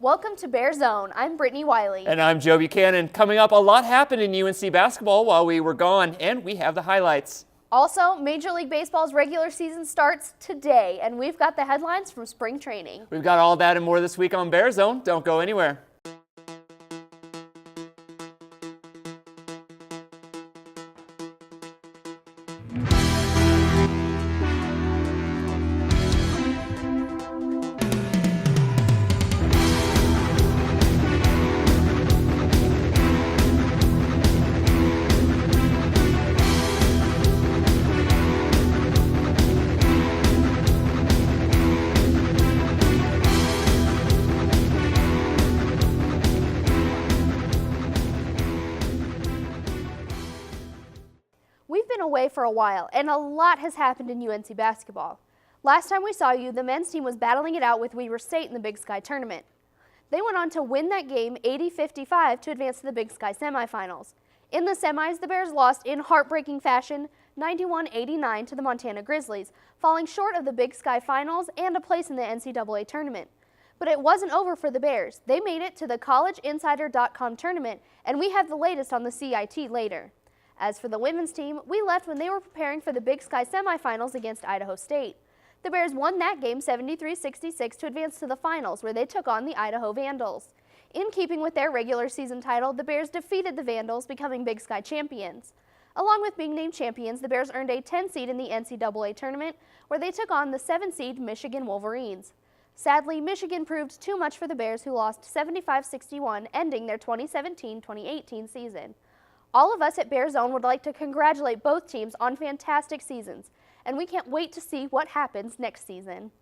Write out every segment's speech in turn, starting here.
Welcome to BearZone. I'm Brittany Wiley. And I'm Joe Buchanan. Coming up, a lot happened in UNC basketball while we were gone, and we have the highlights. Also, Major League Baseball's regular season starts today, and we've got the headlines from spring training. We've got all that and more this week on BearZone. Don't go anywhere. We've been away for a while, and a lot has happened in UNC basketball. Last time we saw you, the men's team was battling it out with Weber State in the Big Sky tournament. They went on to win that game 80-55 to advance to the Big Sky semifinals. In the semis, the Bears lost in heartbreaking fashion 91-89 to the Montana Grizzlies, falling short of the Big Sky finals and a place in the NCAA tournament. But it wasn't over for the Bears. They made it to the collegeinsider.com tournament, and we have the latest on the CIT later. As for the women's team, we left when they were preparing for the Big Sky semifinals against Idaho State. The Bears won that game 73-66 to advance to the finals, where they took on the Idaho Vandals. In keeping with their regular season title, the Bears defeated the Vandals, becoming Big Sky champions. Along with being named champions, the Bears earned a 10 seed in the NCAA tournament, where they took on the 7 seed Michigan Wolverines. Sadly, Michigan proved too much for the Bears, who lost 75-61, ending their 2017-2018 season. All of us at BearZone would like to congratulate both teams on fantastic seasons, and we can't wait to see what happens next season.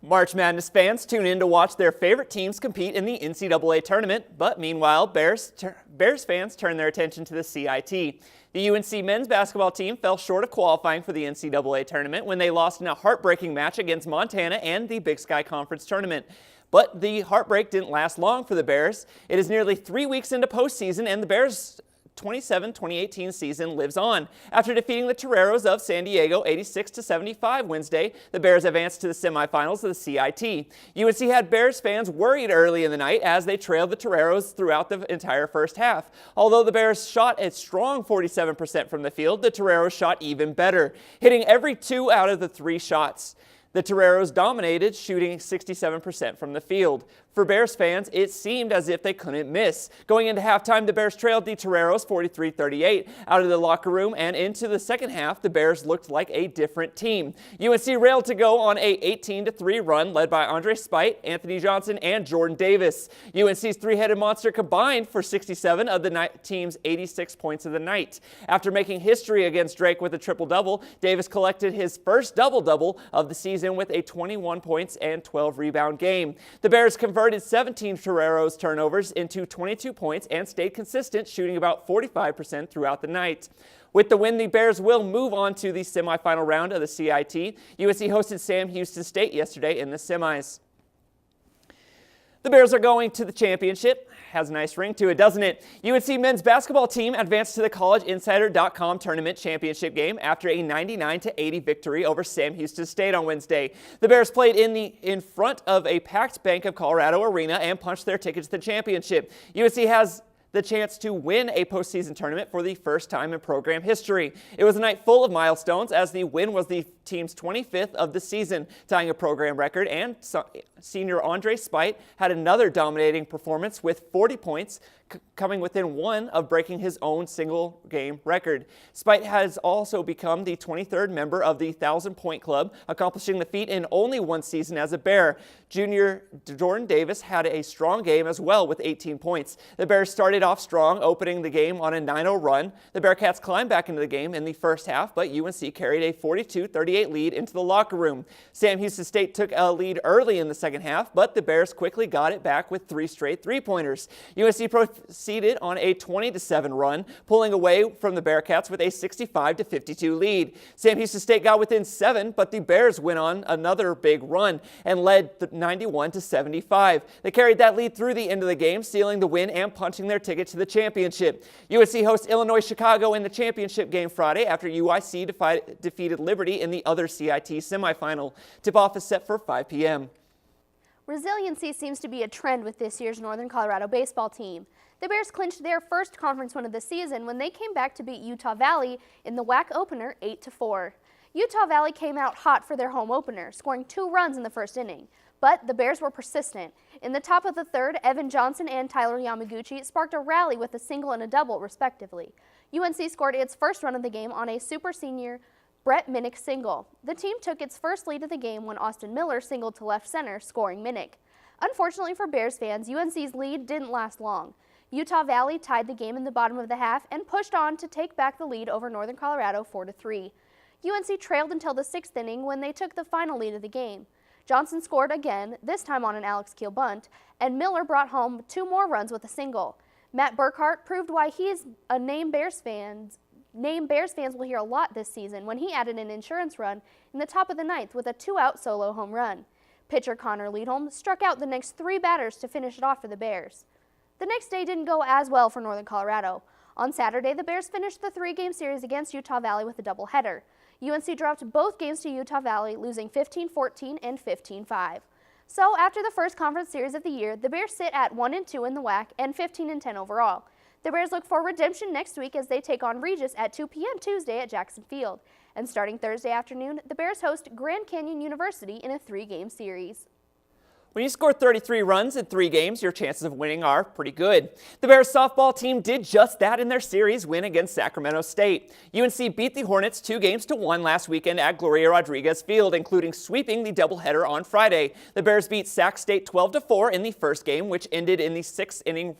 March Madness fans tune in to watch their favorite teams compete in the NCAA tournament, but meanwhile, Bears fans turn their attention to the CIT. The UNC men's basketball team fell short of qualifying for the NCAA tournament when they lost in a heartbreaking match against Montana and the Big Sky Conference tournament. But the heartbreak didn't last long for the Bears. It is nearly 3 weeks into postseason, and the Bears' 2018 season lives on. After defeating the Toreros of San Diego 86-75 Wednesday, the Bears advanced to the semifinals of the CIT. UNC had Bears fans worried early in the night as they trailed the Toreros throughout the entire first half. Although the Bears shot a strong 47% from the field, the Toreros shot even better, hitting every 2 out of the 3 shots. The Toreros dominated, shooting 67% from the field. For Bears fans, it seemed as if they couldn't miss. Going into halftime, the Bears trailed the Toreros 43-38. Out of the locker room and into the second half, the Bears looked like a different team. UNC railed to go on a 18-3 run led by Andre Spite, Anthony Johnson, and Jordan Davis. UNC's three-headed monster combined for 67 of the team's 86 points of the night. After making history against Drake with a triple-double, Davis collected his first double-double of the season with a 21 points and 12 rebound game. The Bears converted 17 Toreros turnovers into 22 points and stayed consistent, shooting about 45% throughout the night. With the win, the Bears will move on to the semifinal round of the CIT. UNC hosted Sam Houston State yesterday in the semis. The Bears are going to the championship. Has a nice ring to it, doesn't it? UNC men's basketball team advanced to the collegeinsider.com tournament championship game after a 99-80 victory over Sam Houston State on Wednesday. The Bears played in front of a packed Bank of Colorado arena and punched their ticket to the championship. UNC has the chance to win a postseason tournament for the first time in program history. It was a night full of milestones, as the win was the team's 25th of the season, tying a program record, and senior Andre Spite had another dominating performance with 40 points, coming within 1 of breaking his own single-game record. Spite has also become the 23rd member of the 1,000-point club, accomplishing the feat in only 1 season as a Bear. Junior Jordan Davis had a strong game as well with 18 points. The Bears started off strong, opening the game on a 9-0 run. The Bearcats climbed back into the game in the first half, but UNC carried a 42-38 lead into the locker room. Sam Houston State took a lead early in the second half, but the Bears quickly got it back with 3 straight three-pointers. UNC proceeded on a 20-7 run, pulling away from the Bearcats with a 65-52 lead. Sam Houston State got within 7, but the Bears went on another big run and led 91-75. They carried that lead through the end of the game, sealing the win and punching their ticket to the championship. USC hosts Illinois Chicago in the championship game Friday after UIC defeated Liberty in the other CIT semifinal. Tip-off is set for 5 p.m. Resiliency seems to be a trend with this year's Northern Colorado baseball team. The Bears clinched their first conference win of the season when they came back to beat Utah Valley in the WAC opener 8-4. Utah Valley came out hot for their home opener, scoring 2 runs in the first inning. But the Bears were persistent. In the top of the third, Evan Johnson and Tyler Yamaguchi sparked a rally with a single and a double, respectively. UNC scored its first run of the game on a super senior Brett Minnick single. The team took its first lead of the game when Austin Miller singled to left center, scoring Minnick. Unfortunately for Bears fans, UNC's lead didn't last long. Utah Valley tied the game in the bottom of the half and pushed on to take back the lead over Northern Colorado 4-3. UNC trailed until the 6th inning when they took the final lead of the game. Johnson scored again, this time on an Alex Keel bunt, and Miller brought home 2 more runs with a single. Matt Burkhart proved why he's a name Bears fans will hear a lot this season when he added an insurance run in the top of the 9th with a 2-out solo home run. Pitcher Connor Liedholm struck out the next 3 batters to finish it off for the Bears. The next day didn't go as well for Northern Colorado. On Saturday, the Bears finished the 3-game series against Utah Valley with a doubleheader. UNC dropped both games to Utah Valley, losing 15-14 and 15-5. So after the first conference series of the year, the Bears sit at 1-2 in the WAC and 15-10 overall. The Bears look for redemption next week as they take on Regis at 2 p.m. Tuesday at Jackson Field. And starting Thursday afternoon, the Bears host Grand Canyon University in a 3-game series. When you score 33 runs in 3 games, your chances of winning are pretty good. The Bears softball team did just that in their series win against Sacramento State. UNC beat the Hornets 2-1 last weekend at Gloria Rodriguez Field, including sweeping the doubleheader on Friday. The Bears beat Sac State 12-4 in the first game, which ended in the 6th inning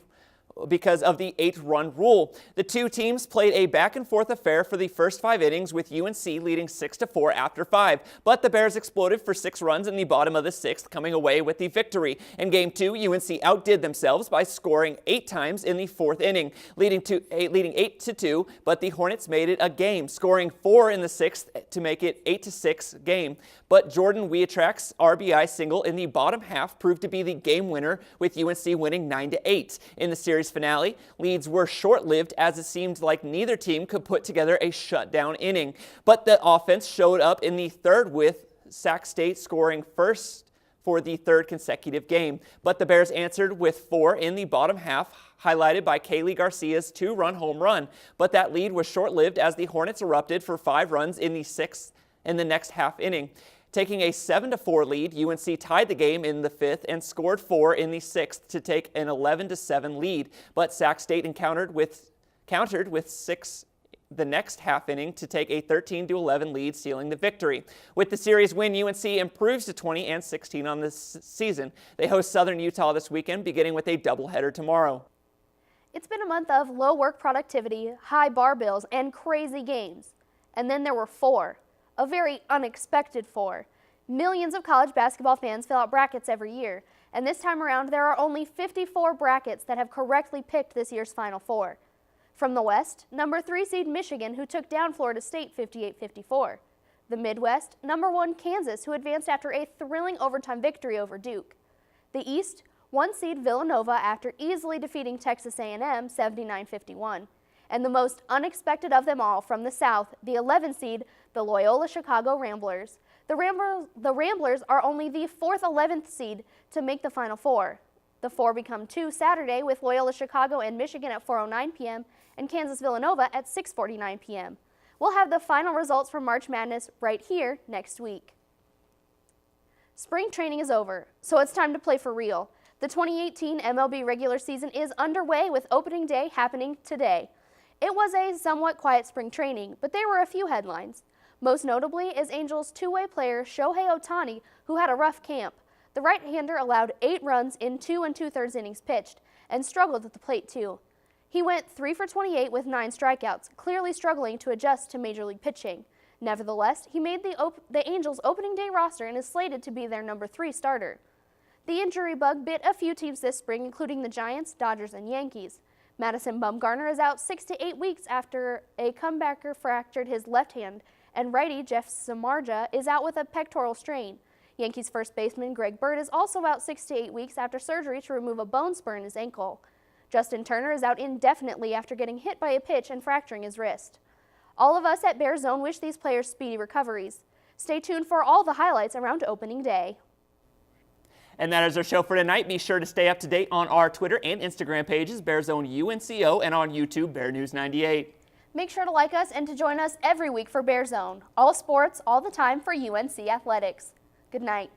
because of the 8-run rule. The two teams played a back-and-forth affair for the first 5 innings, with UNC leading 6-4 after 5. But the Bears exploded for 6 runs in the bottom of the 6th, coming away with the victory. In Game 2, UNC outdid themselves by scoring 8 times in the 4th inning, leading 8-2, but the Hornets made it a game, scoring 4 in the 6th to make it 8-6 game. But Jordan Wiatrak's RBI single in the bottom half proved to be the game winner, with UNC winning 9-8. In the series finale, leads were short-lived as it seemed like neither team could put together a shutdown inning. But the offense showed up in the 3rd, with Sac State scoring first for the 3rd consecutive game. But the Bears answered with 4 in the bottom half, highlighted by Kaylee Garcia's 2-run home run. But that lead was short-lived as the Hornets erupted for 5 runs in the 6th in the next half inning. Taking a 7-4 lead, UNC tied the game in the 5th and scored 4 in the 6th to take an 11-7 lead. But Sac State countered with 6 the next half inning to take a 13-11 lead, sealing the victory. With the series win, UNC improves to 20-16 on this season. They host Southern Utah this weekend, beginning with a doubleheader tomorrow. It's been a month of low work productivity, high bar bills, and crazy games. And then there were 4. A very unexpected 4. Millions of college basketball fans fill out brackets every year, and this time around there are only 54 brackets that have correctly picked this year's Final Four. From the West, number 3 seed Michigan, who took down Florida State 58-54. The Midwest, number 1 Kansas, who advanced after a thrilling overtime victory over Duke. The East, 1 seed Villanova after easily defeating Texas A&M 79-51. And the most unexpected of them all, from the South, the 11 seed, the Loyola Chicago Ramblers. The Ramblers are only the 4th 11th seed to make the Final Four. The 4 become 2 Saturday, with Loyola Chicago and Michigan at 4:09 p.m. and Kansas Villanova at 6:49 p.m. We'll have the final results from March Madness right here next week. Spring training is over, so it's time to play for real. The 2018 MLB regular season is underway, with opening day happening today. It was a somewhat quiet spring training, but there were a few headlines. Most notably is Angels two-way player Shohei Ohtani, who had a rough camp. The right-hander allowed 8 runs in 2 2/3 innings pitched and struggled at the plate too. He went 3 for 28 with 9 strikeouts, clearly struggling to adjust to major league pitching. Nevertheless, he made the Angels opening day roster and is slated to be their number 3 starter. The injury bug bit a few teams this spring, including the Giants, Dodgers, and Yankees. Madison Bumgarner is out 6 to 8 weeks after a comebacker fractured his left hand, and righty Jeff Samardzija is out with a pectoral strain. Yankees first baseman Greg Bird is also out 6 to 8 weeks after surgery to remove a bone spur in his ankle. Justin Turner is out indefinitely after getting hit by a pitch and fracturing his wrist. All of us at BearZone wish these players speedy recoveries. Stay tuned for all the highlights around opening day. And that is our show for tonight. Be sure to stay up to date on our Twitter and Instagram pages, BearZone UNCO, and on YouTube, Bear News 98. Make sure to like us and to join us every week for BearZone. All sports, all the time for UNC athletics. Good night.